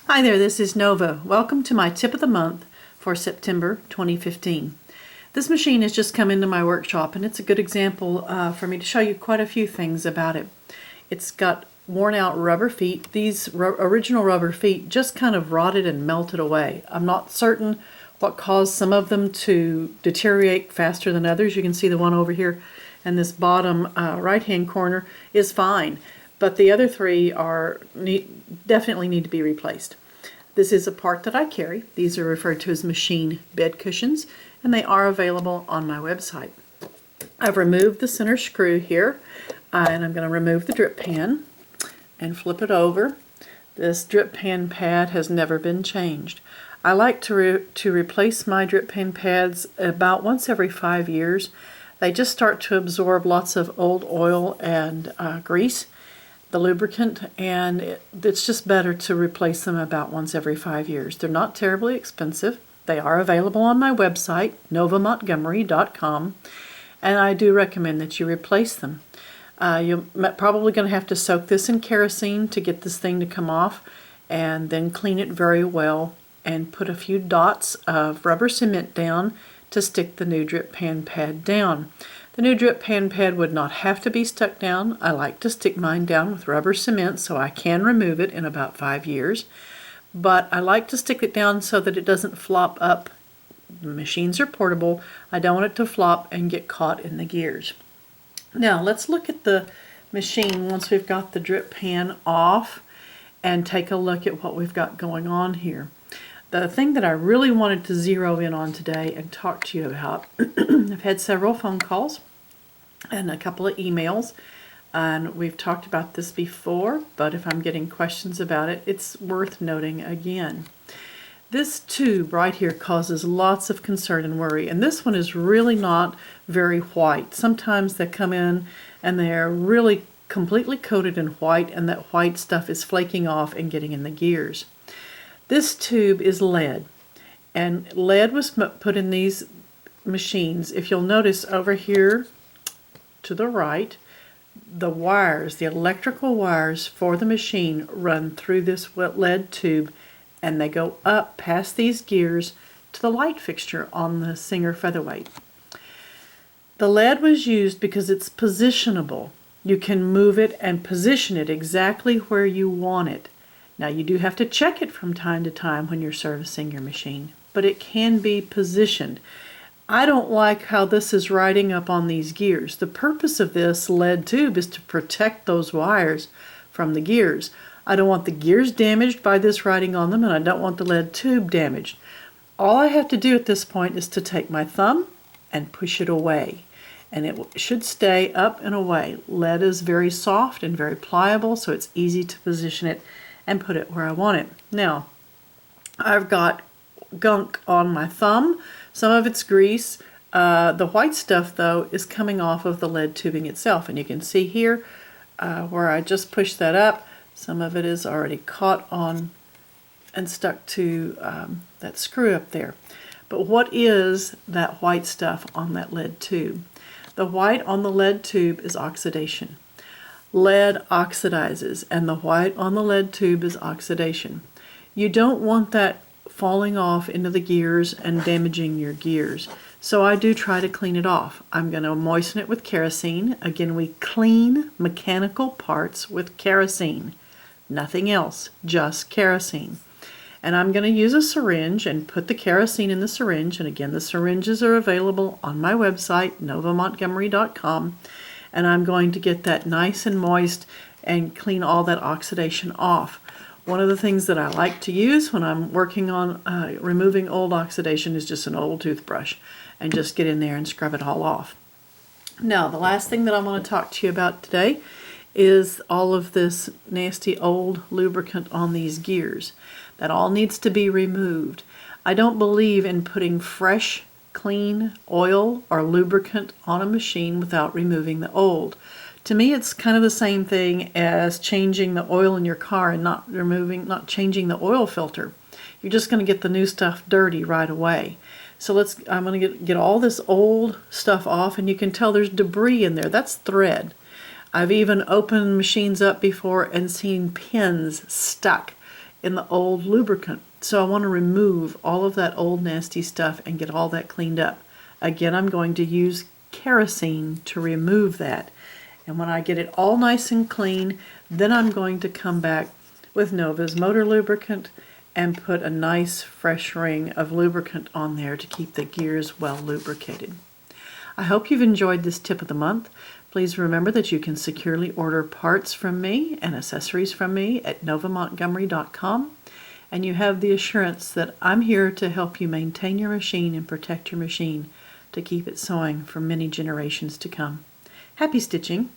Hi there, this is Nova. Welcome to my tip of the month for September 2015. This machine has just come into my workshop and it's a good example for me to show you quite a few things about it. It's got worn out rubber feet. These original rubber feet just kind of rotted and melted away. I'm not certain what caused some of them to deteriorate faster than others. You can see the one over here in this bottom right hand corner is fine, but the other three definitely need to be replaced. This is a part that I carry. These are referred to as machine bed cushions, and they are available on my website. I've removed the center screw here, and I'm going to remove the drip pan and flip it over. This drip pan pad has never been changed. I like to replace my drip pan pads about once every 5 years. They just start to absorb lots of old oil and grease, the lubricant, and it's just better to replace them about once every 5 years. They're not terribly expensive. They are available on my website, novamontgomery.com, and I do recommend that you replace them. You're probably going to have to soak this in kerosene to get this thing to come off, and then clean it very well and put a few dots of rubber cement down to stick the new drip pan pad down. The new drip pan pad would not have to be stuck down. I like to stick mine down with rubber cement so I can remove it in about 5 years. But I like to stick it down so that it doesn't flop up. The machines are portable. I don't want it to flop and get caught in the gears. Now let's look at the machine once we've got the drip pan off and take a look at what we've got going on here. The thing that I really wanted to zero in on today and talk to you about, I've had several phone calls and a couple of emails, and we've talked about this before, but if I'm getting questions about it, it's worth noting again. This tube right here causes lots of concern and worry, and this one is really not very white. Sometimes they come in and they're really completely coated in white, and that white stuff is flaking off and getting in the gears. This tube is lead, and lead was put in these machines. If you'll notice over here to the right, the wires, the electrical wires for the machine run through this lead tube, and they go up past these gears to the light fixture on the Singer Featherweight. The lead was used because it's positionable. You can move it and position it exactly where you want it. Now you do have to check it from time to time when you're servicing your machine, but it can be positioned. I don't like how this is riding up on these gears. The purpose of this lead tube is to protect those wires from the gears. I don't want the gears damaged by this riding on them, and I don't want the lead tube damaged. All I have to do at this point is to take my thumb and push it away, and it should stay up and away. Lead is very soft and very pliable, so it's easy to position it and put it where I want it. Now, I've got gunk on my thumb. Some of it's grease. The white stuff, though, is coming off of the lead tubing itself. And you can see here where I just pushed that up, some of it is already caught on and stuck to that screw up there. But what is that white stuff on that lead tube? The white on the lead tube is oxidation. Lead oxidizes, and the white on the lead tube is oxidation. You don't want that falling off into the gears and damaging your gears. So I do try to clean it off. I'm going to moisten it with kerosene. Again, we clean mechanical parts with kerosene. Nothing else, just kerosene. And I'm going to use a syringe and put the kerosene in the syringe. And again, the syringes are available on my website, novamontgomery.com. And I'm going to get that nice and moist and clean all that oxidation off. One of the things that I like to use when I'm working on removing old oxidation is just an old toothbrush, and just get in there and scrub it all off. Now, the last thing that I want to talk to you about today is all of this nasty old lubricant on these gears. That all needs to be removed. I don't believe in putting fresh clean oil or lubricant on a machine without removing the old. To me, it's kind of the same thing as changing the oil in your car and not changing the oil filter. You're just going to get the new stuff dirty right away. So I'm going to get all this old stuff off, and you can tell there's debris in there. That's thread. I've even opened machines up before and seen pins stuck in the old lubricant. So I want to remove all of that old nasty stuff and get all that cleaned up. Again, I'm going to use kerosene to remove that. And when I get it all nice and clean, then I'm going to come back with Nova's motor lubricant and put a nice fresh ring of lubricant on there to keep the gears well lubricated. I hope you've enjoyed this tip of the month. Please remember that you can securely order parts from me and accessories from me at novamontgomery.com, and you have the assurance that I'm here to help you maintain your machine and protect your machine to keep it sewing for many generations to come. Happy stitching!